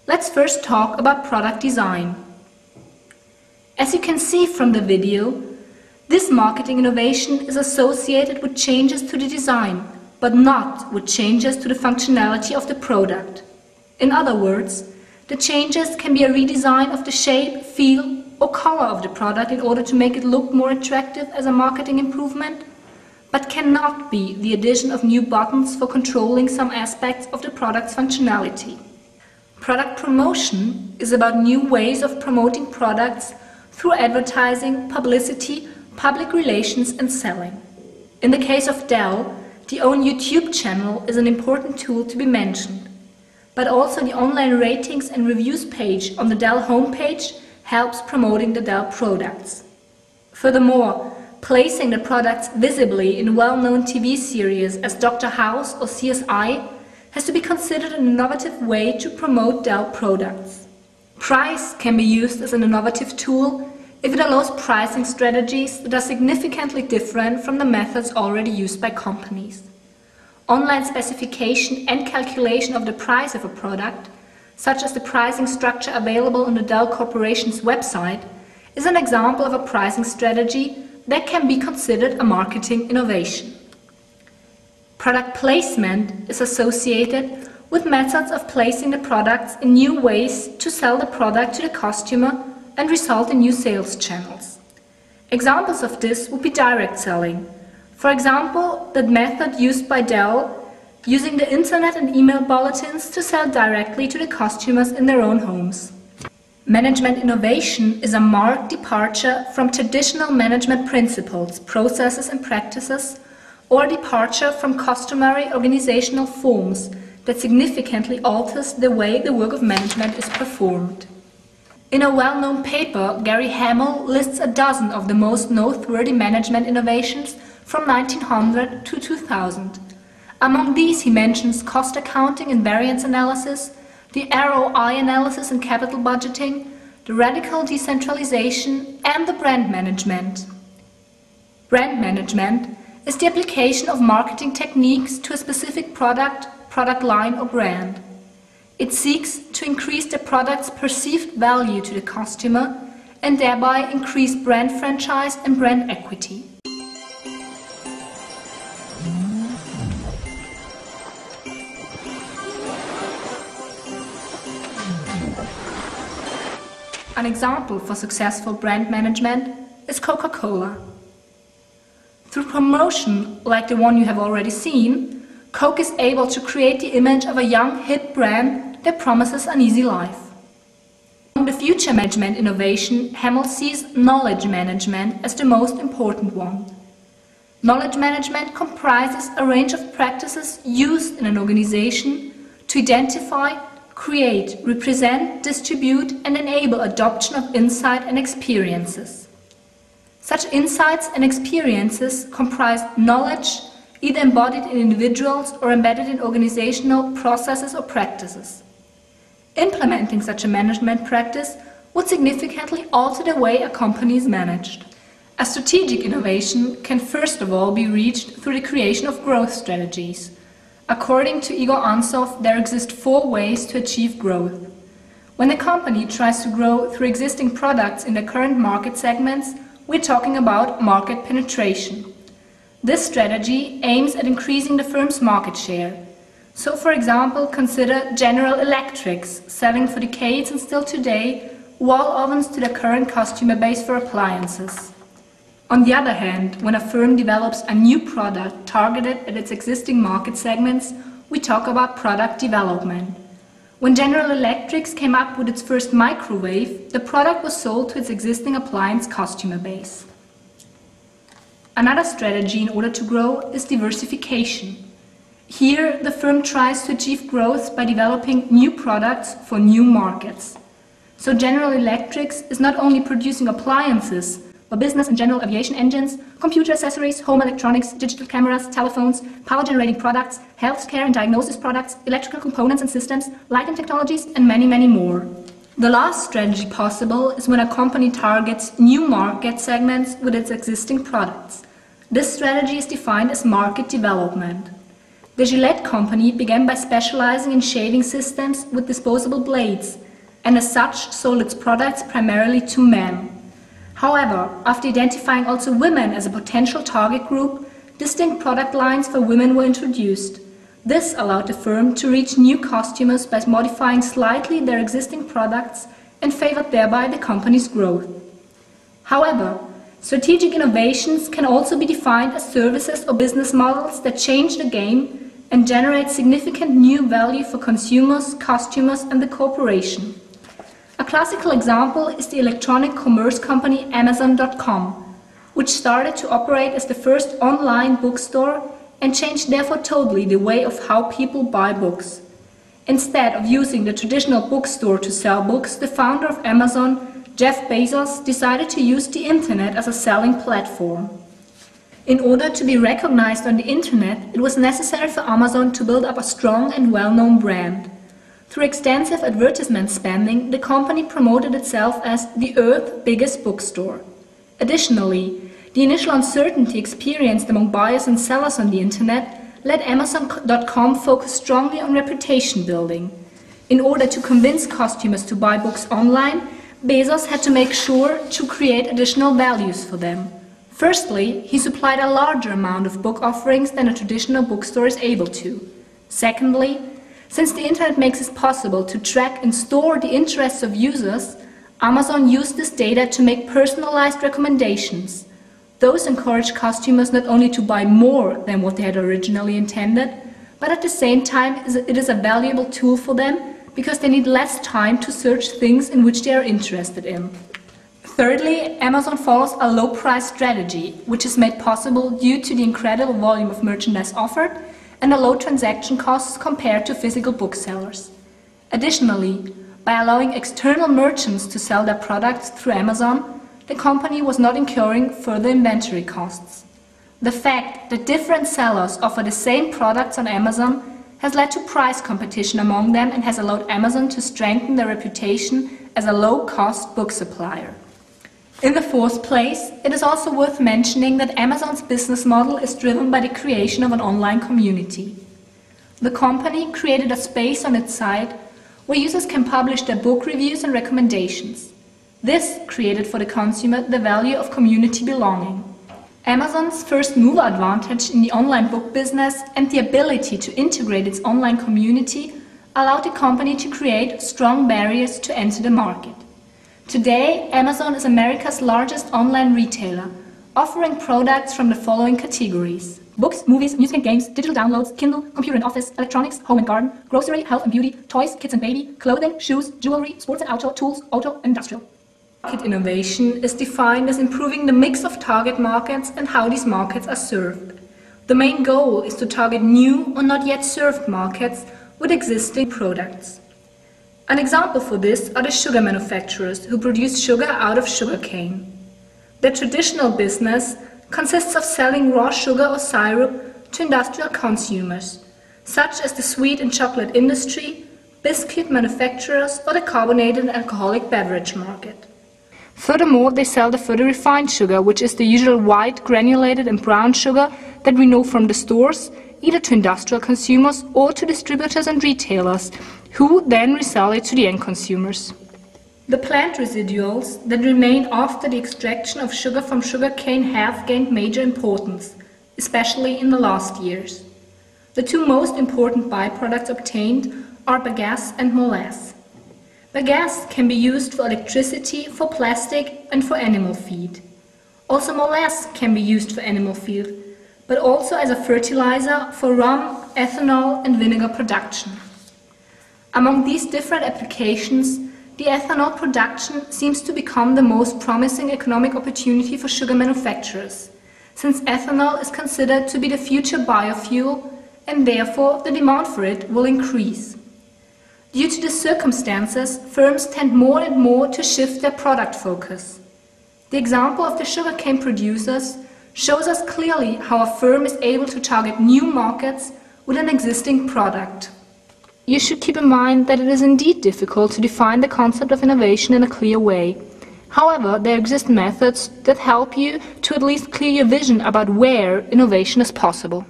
Let's first talk about product design. As you can see from the video, this marketing innovation is associated with changes to the design, but not with changes to the functionality of the product. In other words, the changes can be a redesign of the shape, feel, or color of the product in order to make it look more attractive as a marketing improvement, but cannot be the addition of new buttons for controlling some aspects of the product's functionality. Product promotion is about new ways of promoting products through advertising, publicity, public relations and selling. In the case of Dell, the own YouTube channel is an important tool to be mentioned, but also the online ratings and reviews page on the Dell homepage helps promoting the Dell products. Furthermore, placing the products visibly in well-known TV series as Dr. House or CSI has to be considered an innovative way to promote Dell products. Price can be used as an innovative tool if it allows pricing strategies that are significantly different from the methods already used by companies. Online specification and calculation of the price of a product, such as the pricing structure available on the Dell Corporation's website, is an example of a pricing strategy that can be considered a marketing innovation. Product placement is associated with methods of placing the products in new ways to sell the product to the customer and result in new sales channels. Examples of this would be direct selling. For example, the method used by Dell, using the internet and email bulletins to sell directly to the customers in their own homes. Management innovation is a marked departure from traditional management principles, processes and practices, or a departure from customary organizational forms that significantly alters the way the work of management is performed. In a well-known paper, Gary Hamel lists a dozen of the most noteworthy management innovations from 1900 to 2000. Among these he mentions cost accounting and variance analysis, the ROI analysis and capital budgeting, the radical decentralization, and the brand management. Brand management is the application of marketing techniques to a specific product, product line, or brand. It seeks to increase the product's perceived value to the customer and thereby increase brand franchise and brand equity. An example for successful brand management is Coca-Cola. Through promotion like the one you have already seen, Coke is able to create the image of a young, hip brand that promises an easy life. Among the future management innovation, Hamel sees knowledge management as the most important one. Knowledge management comprises a range of practices used in an organization to identify, create, represent, distribute, and enable adoption of insight and experiences. Such insights and experiences comprise knowledge, either embodied in individuals or embedded in organizational processes or practices. Implementing such a management practice would significantly alter the way a company is managed. A strategic innovation can first of all be reached through the creation of growth strategies. According to Igor Ansov, there exist 4 ways to achieve growth. When a company tries to grow through existing products in the current market segments, we're talking about market penetration. This strategy aims at increasing the firm's market share. So, for example, consider General Electric's selling for decades and still today wall ovens to the current customer base for appliances. On the other hand, when a firm develops a new product targeted at its existing market segments, we talk about product development. When General Electric came up with its first microwave, the product was sold to its existing appliance customer base. Another strategy in order to grow is diversification. Here, the firm tries to achieve growth by developing new products for new markets. So General Electric is not only producing appliances, but business and general aviation engines, computer accessories, home electronics, digital cameras, telephones, power-generating products, healthcare and diagnosis products, electrical components and systems, lighting technologies, and many, many more. The last strategy possible is when a company targets new market segments with its existing products. This strategy is defined as market development. The Gillette company began by specializing in shaving systems with disposable blades, and as such sold its products primarily to men. However, after identifying also women as a potential target group, distinct product lines for women were introduced. This allowed the firm to reach new customers by modifying slightly their existing products and favored thereby the company's growth. However, strategic innovations can also be defined as services or business models that change the game and generate significant new value for consumers, customers, and the corporation. A classical example is the electronic commerce company Amazon.com, which started to operate as the first online bookstore and changed therefore totally the way of how people buy books. Instead of using the traditional bookstore to sell books, the founder of Amazon, Jeff Bezos, decided to use the internet as a selling platform. In order to be recognized on the internet, it was necessary for Amazon to build up a strong and well-known brand. Through extensive advertisement spending, the company promoted itself as the Earth's biggest bookstore. Additionally, the initial uncertainty experienced among buyers and sellers on the internet led Amazon.com focus strongly on reputation building. In order to convince customers to buy books online, Bezos had to make sure to create additional values for them. Firstly, he supplied a larger amount of book offerings than a traditional bookstore is able to. Secondly, since the internet makes it possible to track and store the interests of users, Amazon used this data to make personalized recommendations. Those encourage customers not only to buy more than what they had originally intended, but at the same time it is a valuable tool for them because they need less time to search things in which they are interested in. Thirdly, Amazon follows a low-price strategy, which is made possible due to the incredible volume of merchandise offered and the low transaction costs compared to physical booksellers. Additionally, by allowing external merchants to sell their products through Amazon, the company was not incurring further inventory costs. The fact that different sellers offer the same products on Amazon has led to price competition among them and has allowed Amazon to strengthen their reputation as a low-cost book supplier. In the fourth place, it is also worth mentioning that Amazon's business model is driven by the creation of an online community. The company created a space on its site where users can publish their book reviews and recommendations. This created for the consumer the value of community belonging. Amazon's first mover advantage in the online book business and the ability to integrate its online community allowed the company to create strong barriers to enter the market. Today, Amazon is America's largest online retailer, offering products from the following categories: books, movies, music and games, digital downloads, Kindle, computer and office, electronics, home and garden, grocery, health and beauty, toys, kids and baby, clothing, shoes, jewelry, sports and outdoor, tools, auto, and industrial. Market innovation is defined as improving the mix of target markets and how these markets are served. The main goal is to target new or not yet served markets with existing products. An example for this are the sugar manufacturers who produce sugar out of sugarcane. Their traditional business consists of selling raw sugar or syrup to industrial consumers, such as the sweet and chocolate industry, biscuit manufacturers, or the carbonated and alcoholic beverage market. Furthermore, they sell the further refined sugar, which is the usual white, granulated and brown sugar that we know from the stores, either to industrial consumers or to distributors and retailers, who then resell it to the end consumers. The plant residuals that remain after the extraction of sugar from sugarcane have gained major importance, especially in the last years. The two most important byproducts obtained are bagasse and molasses. Bagasse can be used for electricity, for plastic and for animal feed. Also molasses can be used for animal feed, but also as a fertilizer for rum, ethanol and vinegar production. Among these different applications, the ethanol production seems to become the most promising economic opportunity for sugar manufacturers, since ethanol is considered to be the future biofuel and therefore the demand for it will increase. Due to the circumstances, firms tend more and more to shift their product focus. The example of the sugarcane producers shows us clearly how a firm is able to target new markets with an existing product. You should keep in mind that it is indeed difficult to define the concept of innovation in a clear way. However, there exist methods that help you to at least clear your vision about where innovation is possible.